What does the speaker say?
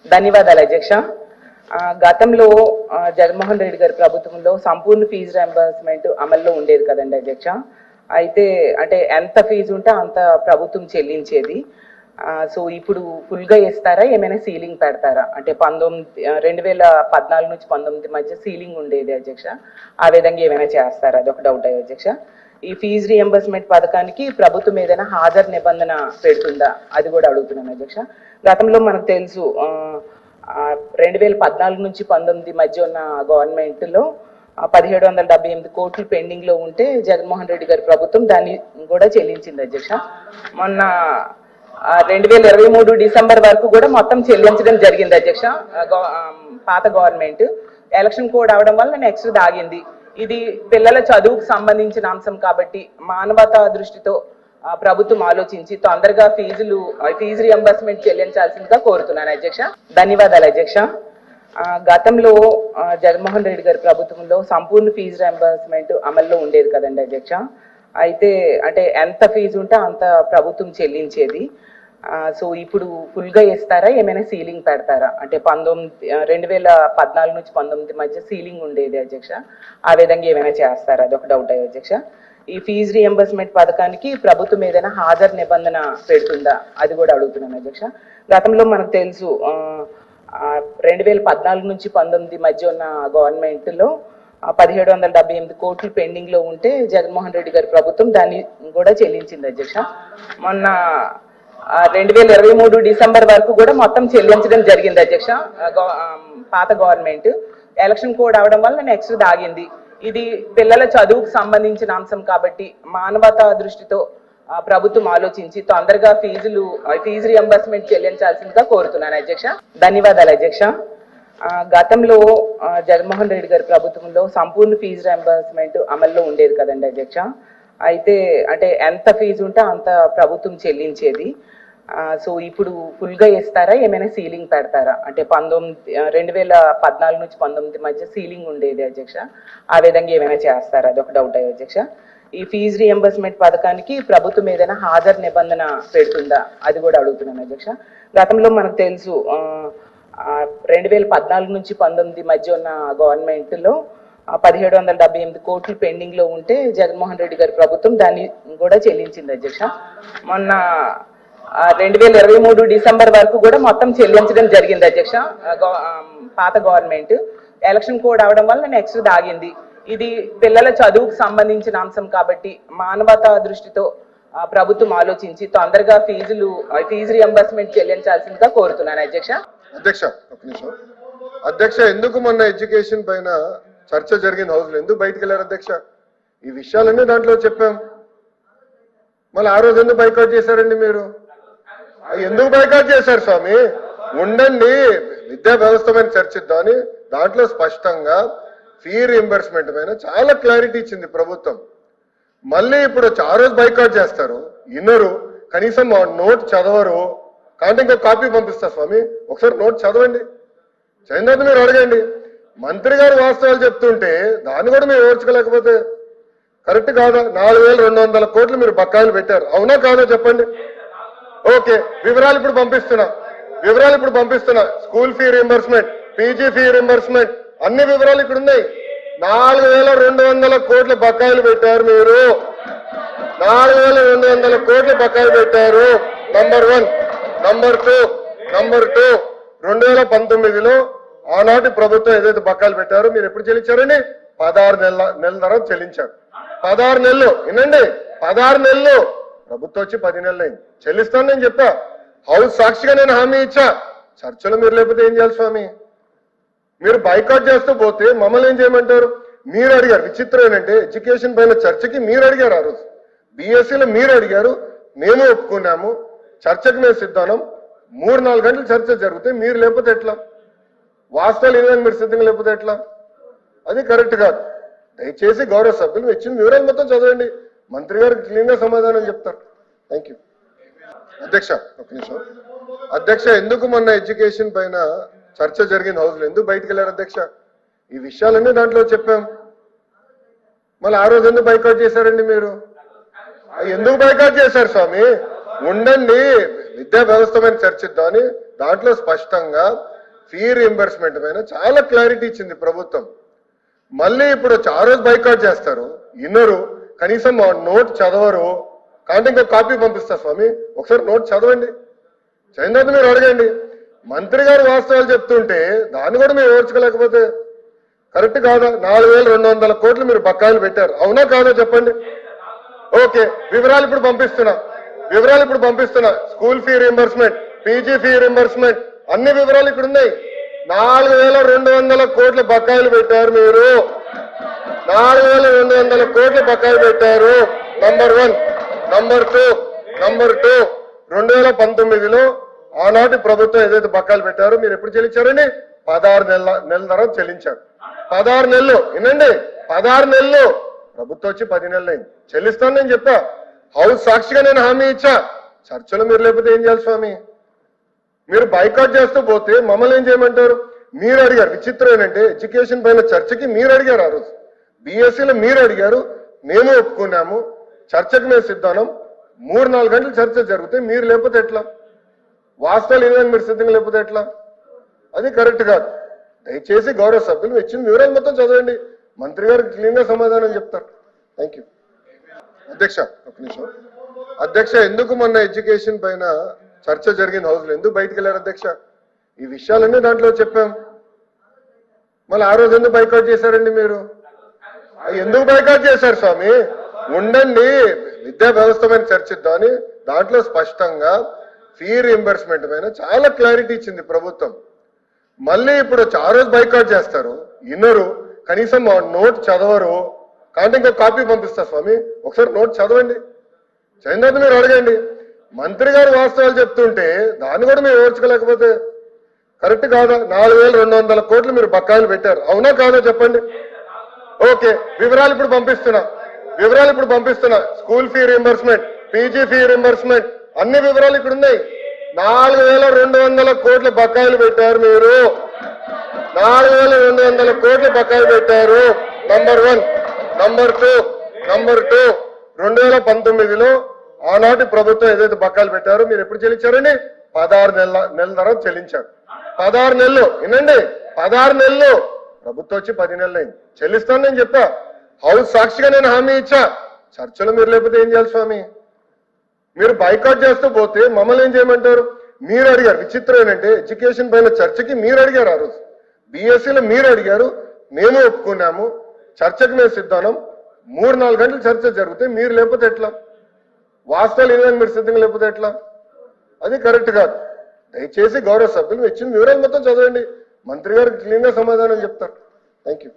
ధన్యవాదాలు అధ్యక్ష. గతంలో జగన్మోహన్ రెడ్డి గారి ప్రభుత్వంలో సంపూర్ణ ఫీజు రియంబర్స్మెంట్ అమల్లో ఉండేది కదండి అధ్యక్ష. అయితే అంటే ఎంత ఫీజు ఉంటే అంత ప్రభుత్వం చెల్లించేది. సో ఇప్పుడు ఫుల్గా ఇస్తారా, ఏమైనా సీలింగ్ పెడతారా? అంటే 2014 నుంచి 19 మధ్య సీలింగ్ ఉండేది అధ్యక్ష. ఆ విధంగా ఏమైనా చేస్తారా? అదొక డౌట్ అధ్యక్ష. ఈ ఫీజు రియంబర్స్మెంట్ పథకానికి ప్రభుత్వం ఏదైనా హాజరు నిబంధన పెడుతుందా, అది కూడా అడుగుతున్నాను అధ్యక్ష. గతంలో మనకు తెలుసు 2014 నుంచి 19 మధ్య ఉన్న గవర్నమెంట్లో 1778 కోట్లు పెండింగ్ లో ఉంటే జగన్మోహన్ రెడ్డి గారి ప్రభుత్వం దాన్ని కూడా చెల్లించింది అధ్యక్ష. మొన్న 2023 డిసెంబర్ వరకు కూడా మొత్తం చెల్లించడం జరిగింది అధ్యక్ష. పాత గవర్నమెంట్ ఎలక్షన్ కోడ్ అవడం వల్ల నెక్స్ట్ దాగింది. ఇది పిల్లల చదువుకు సంబంధించిన అంశం కాబట్టి మానవతా దృష్టితో ప్రభుత్వం ఆలోచించి తొందరగా ఫీజు రియంబర్స్మెంట్ చెల్లించాల్సిందిగా కోరుతున్నాను అధ్యక్ష. ధన్యవాదాలు అధ్యక్ష. గతంలో జగన్మోహన్ రెడ్డి గారి ప్రభుత్వంలో సంపూర్ణ ఫీజు రియంబర్స్మెంట్ అమల్లో ఉండేది కదండి అధ్యక్ష. అయితే అంటే ఎంత ఫీజు ఉంటే అంత ప్రభుత్వం చెల్లించేది. సో ఇప్పుడు ఫుల్గా ఇస్తారా, ఏమైనా సీలింగ్ పెడతారా? అంటే 2014 నుంచి 19 మధ్య సీలింగ్ ఉండేది అధ్యక్ష. ఆ విధంగా ఏమైనా చేస్తారా? అదొక డౌట్ అధ్యక్ష. ఈ ఫీజు రియంబర్స్మెంట్ పథకానికి ప్రభుత్వం ఏదైనా హాజరు నిబంధన పెడుతుందా, అది కూడా అడుగుతున్నాను అధ్యక్ష. గతంలో మనకు తెలుసు 2014 నుంచి 19 మధ్య ఉన్న గవర్నమెంట్లో 1778 కోట్లు పెండింగ్ లో ఉంటే జగన్మోహన్ రెడ్డి గారి ప్రభుత్వం దాన్ని కూడా చెల్లించింది అధ్యక్ష. మొన్న 2023 డిసెంబర్ వరకు కూడా మొత్తం చెల్లించడం జరిగింది అధ్యక్ష. పాత గవర్నమెంట్ ఎలక్షన్ కోడ్ అవడం వల్ల నెక్స్ట్ దాగింది. ఇది పిల్లల చదువుకు సంబంధించిన అంశం కాబట్టి మానవతా దృష్టితో ప్రభుత్వం ఆలోచించి తొందరగా ఫీజు రియంబర్స్మెంట్ చెల్లించాల్సిందిగా కోరుతున్నాను అధ్యక్ష. ధన్యవాదాలు అధ్యక్ష. గతంలో జగన్మోహన్ రెడ్డి గారి ప్రభుత్వంలో సంపూర్ణ ఫీజు రియంబర్స్మెంట్ అమల్లో ఉండేది కదండి అధ్యక్ష. అయితే అంటే ఎంత ఫీజు ఉంటే అంత ప్రభుత్వం చెల్లించేది. సో ఇప్పుడు ఫుల్గా ఇస్తారా, ఏమైనా సీలింగ్ పెడతారా? అంటే 2014 నుంచి 19 మధ్య సీలింగ్ ఉండేది అధ్యక్ష. ఆ విధంగా ఏమైనా చేస్తారా? అదొక డౌట్ అధ్యక్ష. ఈ ఫీజు రియంబర్స్మెంట్ పథకానికి ప్రభుత్వం ఏదైనా హాజరు నిబంధన పెడుతుందా, అది కూడా అడుగుతున్నాను అధ్యక్ష. గతంలో మనకు తెలుసు 2014 నుంచి 19 మధ్య ఉన్న గవర్నమెంట్లో 1778 కోట్లు పెండింగ్ లో ఉంటే జగన్మోహన్ రెడ్డి గారి ప్రభుత్వం దాన్ని కూడా చెల్లించింది అధ్యక్ష. మొన్న 2023 డిసెంబర్ వరకు కూడా మొత్తం చెల్లించడం జరిగింది అధ్యక్ష. పాత గవర్నమెంట్ ఎలక్షన్ కోడ్ అవడం వల్ల నెక్స్ట్ దాగింది. ఇది పిల్లల చదువుకు సంబంధించిన అంశం కాబట్టి మానవతా దృష్టితో ప్రభుత్వం ఆలోచించి తొందరగా ఫీజు రియంబర్స్మెంట్ చెల్లించాల్సిందిగా కోరుతున్నాను అధ్యక్ష. అధ్యక్ష ఎందుకు మొన్న ఎడ్యుకేషన్ పైన చర్చ జరిగిన హౌస్ లో ఎందుకు బయటకు వెళ్ళారు అధ్యక్ష? ఈ విషయాలన్నీ దాంట్లో చెప్పాం. మళ్ళీ ఆ రోజు ఎందుకు బైకాట్ చేశారండి మీరు? ఎందుకు బైకాట్ చేశారు స్వామి? ఉండండి, విద్యా వ్యవస్థ పైన చర్చిద్దామని దాంట్లో స్పష్టంగా ఫీ రియంబర్స్మెంట్ పైన చాలా క్లారిటీ ఇచ్చింది ప్రభుత్వం. మళ్ళీ ఇప్పుడు ఆ రోజు బైకాట్ చేస్తారు, వినరు, కనీసం నోట్ చదవరు. కాబట్టి ఇంకా కాపీ పంపిస్తా స్వామి, ఒకసారి నోట్ చదవండి, చదివిన మీరు అడగండి. మంత్రి గారు వాస్తవాలు చెప్తుంటే దాన్ని కూడా మీరు ఓర్చుకోలేకపోతే కరెక్ట్ కాదా? 4200 కోట్లు మీరు బకాయిలు పెట్టారు, అవునా కాదా చెప్పండి? ఓకే, వివరాలు ఇప్పుడు పంపిస్తున్నా. School fee reimbursement, PG fee reimbursement, అన్ని వివరాలు ఇక్కడ ఉన్నాయి. 4200 కోట్ల బకాయిలు పెట్టారు మీరు. 4200 కోట్ల బకాయిలు పెట్టారు. నంబర్ 1. నంబర్ 2 2019లో ఆనాటి ప్రభుత్వం ఏదైతే బకాయిలు పెట్టారో మీరు ఎప్పుడు చెల్లించారండి? 16 నెలల తర్వాత చెల్లించారు. 16 నెలలు వినండి, 16 నెలలు. ప్రభుత్వం వచ్చి 10 నెలలు అయింది. చెల్లిస్తాను నేను చెప్పా, హౌస్ సాక్షిగా నేను హామీ ఇచ్చా. చర్చలు మీరు లేకపోతే ఏం చేయాలి స్వామి? మీరు బైకాట్ చేస్తూ పోతే మమ్మల్ని ఏం చేయమంటారు? మీరు అడిగారు. విచిత్రం ఏంటంటే ఎడ్యుకేషన్ పైన చర్చకి మీరు అడిగారు. ఆ రోజు బీఎస్సీలో మీరు అడిగారు, మేము ఒప్పుకున్నాము, చర్చకు మేము సిద్ధానం. 3-4 గంటలు చర్చ జరిగితే మీరు లేకపోతే ఎట్లా? వాస్తవాలు ఏదైనా మీరు సిద్ధంగా లేకపోతే ఎట్లా? అది కరెక్ట్ కాదు. దయచేసి గౌరవ సభ్యులు ఇచ్చిన వివరాలు మొత్తం చదవండి, మంత్రి గారు క్లీన్ గా సమాధానం చెప్తారు. థ్యాంక్ యూ అధ్యక్ష. ఒక నిమిషం అధ్యక్ష, ఎందుకు మొన్న ఎడ్యుకేషన్ పైన చర్చ జరిగిన హౌస్ లో ఎందుకు బయటకు వెళ్ళారు అధ్యక్ష? ఈ విషయాలన్నీ దాంట్లో చెప్పాం. మళ్ళీ ఆ రోజు ఎందుకు బైకాట్ చేశారండి మీరు? ఎందుకు బైకాట్ చేశారు స్వామి? ఉండండి, విద్యా వ్యవస్థ పైన చర్చిద్దామని దాంట్లో స్పష్టంగా ఫీ రీఎంబర్స్మెంట్ పైన చాలా క్లారిటీ ఇచ్చింది ప్రభుత్వం. మళ్ళీ ఇప్పుడు ఆ రోజు బైకాట్ చేస్తారు, ఇన్నరు కనీసం ఆ నోట్ చదవరు. కాబట్టి ఇంకో కాపీ పంపిస్తా స్వామి, ఒకసారి నోట్ చదవండి, చదివిన తర్వాత మీరు అడగండి. మంత్రి గారు వాస్తవాలు చెప్తుంటే దాన్ని కూడా మీరు ఓర్చుకోలేకపోతే కరెక్ట్ కాదా? 4,200 కోట్లు మీరు బకాయిలు పెట్టారు, అవునా కాదా చెప్పండి. ఓకే, వివరాలు ఇప్పుడు పంపిస్తున్నా. School fee reimbursement, PG fee reimbursement అన్ని వివరాలు ఇక్కడ ఉన్నాయి. 4,200 కోట్ల బకాయిలు పెట్టారు మీరు, 4,200 కోట్ల బకాయిలు పెట్టారు. నంబర్ 1. నంబర్ 2 2019లో ఆనాటి ప్రభుత్వం ఏదైతే బకాయిలు పెట్టారో మీరు ఎప్పుడు చెల్లించారండి? 16 నెలల తర్వాత చెల్లించారు. 16 నెలలు వినండి, 16 నెలలు. ప్రభుత్వం వచ్చి 10 నెలలు అయింది. చెల్లిస్తాను నేను చెప్పా, హౌస్ సాక్షిగా నేను హామీ ఇచ్చా. చర్చలు మీరు లేకపోతే ఏం చేయాలి స్వామి? మీరు బైకాట్ చేస్తూ పోతే మమ్మల్ని ఏం చేయమంటారు? మీరు అడిగారు, విచిత్రం ఏంటంటే ఎడ్యుకేషన్ పైన చర్చకి మీరు అడిగారు. ఆ రోజు బీఎస్సీలో మీరు అడిగారు, మేము ఒప్పుకున్నాము, చర్చకు మేము సిద్ధానం. 3-4 గంటలు చర్చ జరిగితే మీరు లేకపోతే ఎట్లా? వాస్తవాలు ఏదైనా మీరు సిద్ధంగా లేకపోతే ఎట్లా? అది కరెక్ట్ కాదు. దయచేసి గౌరవ సభ్యులు ఇచ్చిన వివరాలు మొత్తం చదవండి, మంత్రి గారు క్లీన్ గా సమాధానం చెప్తారు. Thank you. అధ్యక్ష ఒక నిమిషం. అధ్యక్ష, ఎందుకు మొన్న ఎడ్యుకేషన్ పైన చర్చ జరిగిన హౌస్ లో ఎందుకు బయటికి వెళ్ళారు అధ్యక్ష? ఈ విషయాలన్నీ దాంట్లో చెప్పాం. మళ్ళీ ఆ రోజు ఎందుకు బైకాట్ చేశారండి మీరు? ఎందుకు బైకాట్ చేశారు స్వామి? ఉండండి, విద్యా వ్యవస్థ పైన చర్చిద్దామని దాంట్లో స్పష్టంగా ఫీ రీఎంబర్స్మెంట్ పైన చాలా క్లారిటీ ఇచ్చింది ప్రభుత్వం. మళ్ళీ ఇప్పుడు ఆ రోజు బైకాట్ చేస్తారు, ఇన్నరు కనీసం ఆ నోట్ చదవరు. కాబట్టి ఇంకో కాపీ పంపిస్తా స్వామి, ఒకసారి నోట్ చదవండి, చదివిన తర్వాత మీరు అడగండి. మంత్రి గారు వాస్తవాలు చెప్తుంటే దాన్ని కూడా మీరు ఓర్చుకోలేకపోతే కరెక్ట్ కాదా? 4,200 కోట్లు మీరు బకాయిలు పెట్టారు, అవునా కాదా చెప్పండి. ఓకే, వివరాలు ఇప్పుడు పంపిస్తున్నా. School fee reimbursement, PG fee reimbursement అన్ని వివరాలు ఇక్కడ ఉన్నాయి. 4,200 కోట్ల బకాయిలు పెట్టారు మీరు, 4,200 కోట్ల బకాయిలు పెట్టారు. నంబర్ 1. నంబర్ 2 2019లో ఆనాటి ప్రభుత్వం ఏదైతే బకాయిలు పెట్టారో మీరు ఎప్పుడు చెల్లించారండి? 16 నెలల తర్వాత చెల్లించారు. 16 నెలలు వినండి, 16 నెలలు. ప్రభుత్వం వచ్చి 10 నెలలు అయింది. చెల్లిస్తాను నేను చెప్పా, హౌస్ సాక్షిగా నేను హామీ ఇచ్చా. చర్చలు మీరు లేకపోతే ఏం చేయాలి స్వామి? మీరు బైకాట్ చేస్తూ పోతే మమ్మల్ని ఏం చేయమంటారు? మీరు అడిగారు, విచిత్రం ఏంటంటే ఎడ్యుకేషన్ పైన చర్చకి మీరు అడిగారు. ఆ రోజు బీఎస్సీలో మీరు అడిగారు, మేము ఒప్పుకున్నాము, చర్చకు మేము సిద్ధానం. 3-4 గంటలు చర్చ జరిగితే మీరు లేకపోతే ఎట్లా? వాస్తవాలు ఏదైనా మీరు సిద్ధంగా లేకపోతే ఎట్లా? అది కరెక్ట్ కాదు. దయచేసి గౌరవ సభ్యులు ఇచ్చిన వివరాలు మొత్తం చదవండి, మంత్రి గారు క్లీన్ గా సమాధానం చెప్తారు. Thank you.